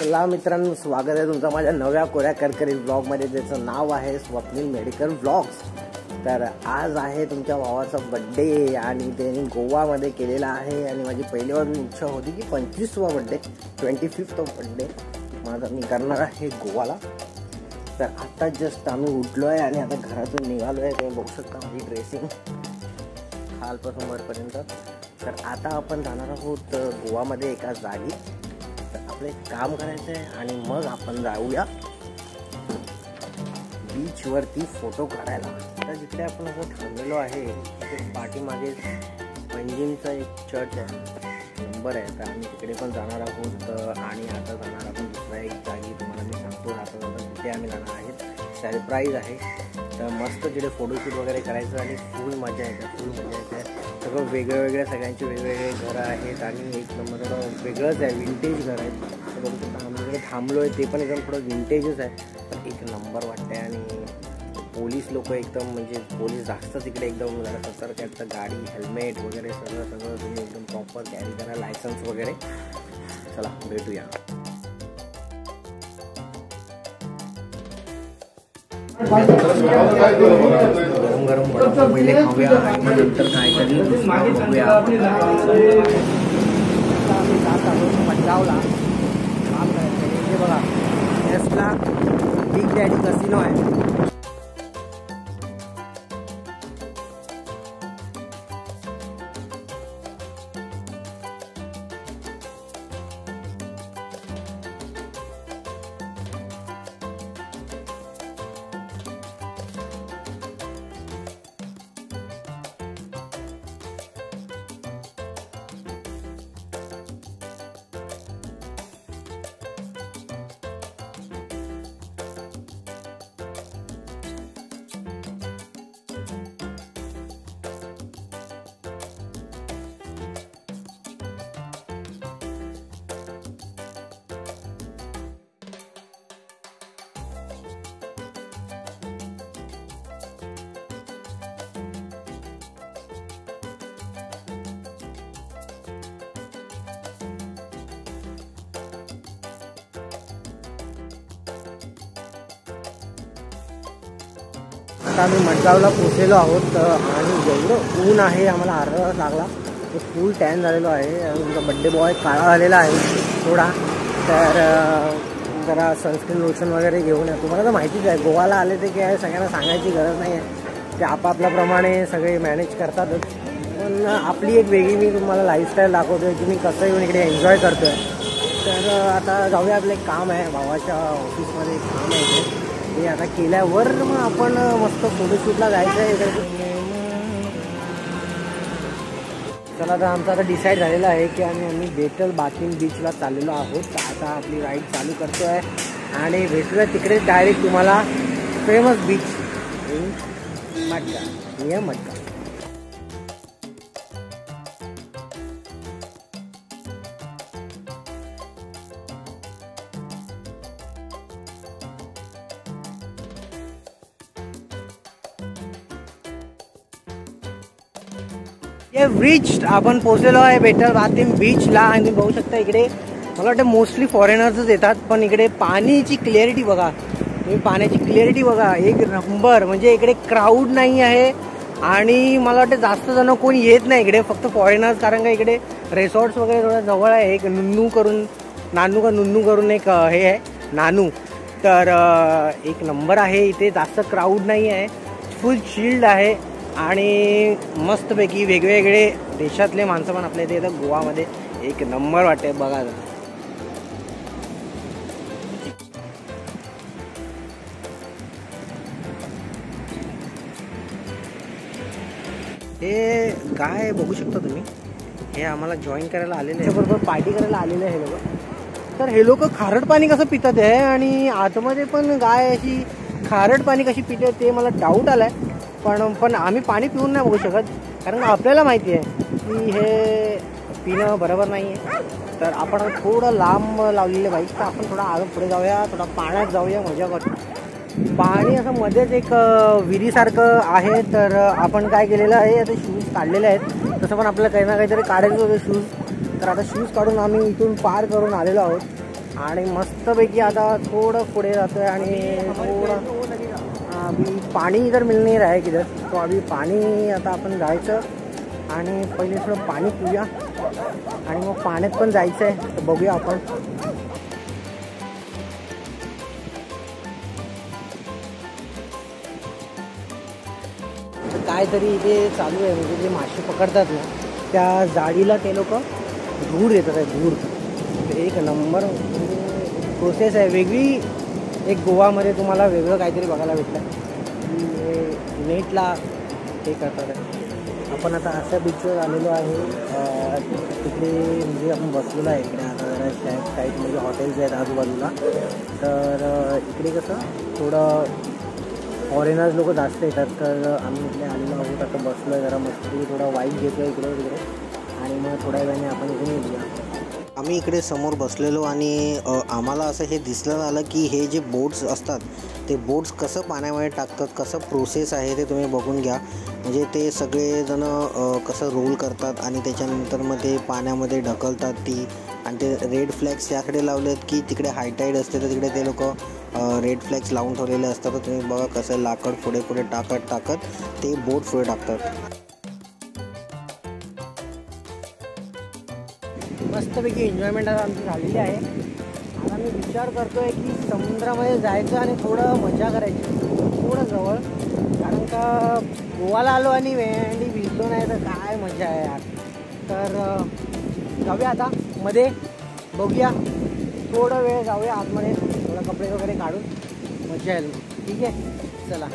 चला मित्रांनो, स्वागत आहे तुमचं माझ्या नव्या कोऱ्या करकरीत ब्लॉगमध्ये, ज्याचं नाव आहे स्वप्नील मेडिकल ब्लॉग्स। तर आज आहे तुमच्या भावाचा बर्थडे आणि त्यांनी गोवामध्ये केलेला आहे आणि माझी पहिलीपासून इच्छा होती की 25वा बर्थडे 25th बर्थडे माझा मी करणार आहे गोवाला। तर आता जस्ट आम्ही उठलो आहे आणि आता घरातून निघालो आहे। तुम्ही बघू शकता माझी ड्रेसिंग खालपासून वरपर्यंत। तर आता आपण जाणार आहोत गोवामध्ये एका जागी, तर आपलं एक काम करायचं आहे आणि मग आपण जाऊया बीचवरती फोटो काढायला। तर जिथे आपण असं थांबलेलो आहे तिथे पाठीमागे पंजिमचा एक चर्च आहे, नंबर आहे, तर आम्ही तिकडे पण जाणार आहोत। आणि आता जाणार आपण दुसऱ्या एक जागी, तुम्हाला मी सांगतो आता तिथे आम्ही जाणार आहेत, सरप्राईज आहे। तर मस्त तिथे फोटोशूट वगैरे करायचं आणि फुल मजा येते, फुल मजा येते। सगळं वेगळ्या सगळ्यांचे वेगवेगळे घरं आहेत आणि एक नंबर वेगळंच आहे, विंटेज घर आहे। तर बघू शकता आम्ही जिकडे थांबलो आहे ते पण एकदम थोडं विंटेजच आहे, तर एक नंबर वाटतं आहे। आणि पोलीस लोक एकदम म्हणजे पोलीस जास्त तिकडे एकदम जरा सतर्क आहेत, तर गाडी हेल्मेट वगैरे सगळं तुम्ही एकदम प्रॉपर कॅरी करा, लायसन्स वगैरे। चला भेटूया। गरम गरम वडापाव पहिले खाऊया आणि मग नंतर काहीतरी बघूया। आम्ही जात आहोत पंजाबला काम करायचं। हे बघा टेस्ला बिग डॅडी कसिनो आहे। आता आम्ही मडगावला पोचलेलो आहोत आणि जेवढं ऊन आहे आम्हाला अर्धा तास लागला, तो फुल टॅन झालेलो आहे। तुमचा बड्डे बॉय काळा झालेला आहे थोडा, तर जरा सनस्क्रीन लोशन वगैरे घेऊन या। तुम्हाला तर माहितीच आहे गोवाला आले ते काय सगळ्यांना सांगायची गरज नाही आहे, ते आपापल्याप्रमाणे सगळे मॅनेज करतातच। पण आपली एक वेगळी मी तुम्हाला लाईफस्टाईल दाखवतो आहे की मी कसं येऊन इकडे एन्जॉय करतो आहे। तर आता जाऊया, आपलं एक काम आहे भावाच्या ऑफिसमध्ये, एक काम आहे इथे, ते आता केल्यावर मग आपण मस्त फोटोशूटला जायचं आहे। चला आता आमचं आता डिसाईड झालेलं आहे की आम्ही बेटल बाथिंग बीचला चाललेलो आहोत। तर आता आपली राईड चालू करतो आहे आणि भेटूया तिकडे डायरेक्ट तुम्हाला फेमस बीच मडगा, नियर मडगा। रिच आपण पोहोचलेलो आहे बेटल बाथिंग बीचला आणि बघू शकता इकडे मला वाटतं मोस्टली फॉरेनर्सच येतात, पण इकडे पाण्याची क्लिअरिटी बघा तुम्ही, पाण्याची क्लिअरिटी बघा एक नंबर। म्हणजे इकडे क्राऊड नाही आहे आणि मला वाटतं जास्त जण कोणी येत नाही इकडे, फक्त फॉरेनर्स, कारण का इकडे रिसॉर्ट्स वगैरे थोड्या जवळ आहे। एक नुन्नू करून एक हे आहे नानू, तर एक नंबर आहे। इथे जास्त क्राऊड नाही आहे, फुल चिल्ड आहे आणि मस्तपैकी वेगवेगळे देशातले माणसं पण आपल्या इथे येतात गोवामध्ये, एक नंबर वाटते बघा। हे गाय बघू शकता तुम्ही, हे आम्हाला जॉईन करायला आलेले आहे, बरोबर पार्टी करायला आलेले आहे हे लोक। तर हे लोक खारट पाणी कसं पितात आहे आणि आतमध्ये पण गाय अशी खारट पाणी कशी पिते ते मला डाऊट आलाय, पण आम्ही पाणी पिऊन नाही बघू शकत, कारण आपल्याला माहिती आहे की हे पिणं बरोबर नाही आहे। तर आपण थोडं लांब लावलेले बाईक, तर आपण थोडा आग पुढे जाऊया, थोडा पाण्यात जाऊया, मजा करू। पाणी असं मध्येच एक विहिरीसारखं आहे, तर आपण काय केलेलं आहे आता शूज काढलेले आहेत, तसं पण आपल्याला काही ना काहीतरी काढायचं होतं शूज, तर आता शूज काढून आम्ही इथून पार करून आलेलो आहोत। आणि मस्तपैकी आता थोडं पुढे जातोय आणि थोडं अभी पाणी इधर मिल नहीं रहा है किधर, तो अभी पाणी आता आपण जायचं आणि पहिले थोडं पाणी पिऊया आणि मग पाण्यात पण जायचं आहे, तर बघूया आपण. काहीतरी इथे चालू आहे, म्हणजे जे मासे पकडतात ना त्या जाळीला ते लोक धूर देतात आहे, धूर. एक नंबर प्रोसेस आहे, वेगळी. एक गोवामध्ये तुम्हाला वेगळं काहीतरी बघायला भेटतं की नेटला हे करतात आहे. आपण आता अशा बीचवर आलेलो आहे, तिकडे म्हणजे आपण बसलेलो आहे इकडे. आता जरा साईड म्हणजे हॉटेल्स आहेत आजूबाजूला, तर इकडे कसं थोडं फॉरेनर्स लोक जास्त येतात, तर आम्ही इकडे आलेलो आहोत. आता बसलो आहे जरा मस्ती, थोडा वाईट घेतो आहे इकडे तिकडे आणि मग थोड्या वेळाने आपण इकडे येऊया. आम्ही इकडे समोर बसलेलो आणि आम्हाला असं हे दिसलं आलं की हे जे बोट्स असतात ते बोट्स कसं पाण्यामध्ये टाकतात, कसं प्रोसेस आहे ते तुम्ही बघून घ्या. म्हणजे ते सगळेजण कसं रोल करतात आणि त्याच्यानंतर मग ते पाण्यामध्ये ढकलतात ती, आणि ते रेड फ्लॅग्स याकडे लावलेत की तिकडे हाय टाईड असते तर तिकडे ते लोक रेड फ्लॅग्स लावून ठेवलेले असतात. तर तुम्ही बघा कसं लाकड पुढे पुढे टाकत ते बोट पुढे टाकतात. मस्तपैकी एन्जॉयमेंट आता आमची झालेली आहे. आता मी विचार करतो आहे की समुद्रामध्ये जायचं आणि थोडं मजा करायची, थोडं जवळ. कारण का गोवाला आलो आणि वेळी भिजलो नाही तर काय मजा आहे यार. तर जाऊया आता मध्ये, बघूया थोडं वेळ जाऊया आतमध्ये, थोडं कपडे वगैरे काढून मजा येईल. ठीक आहे, चला.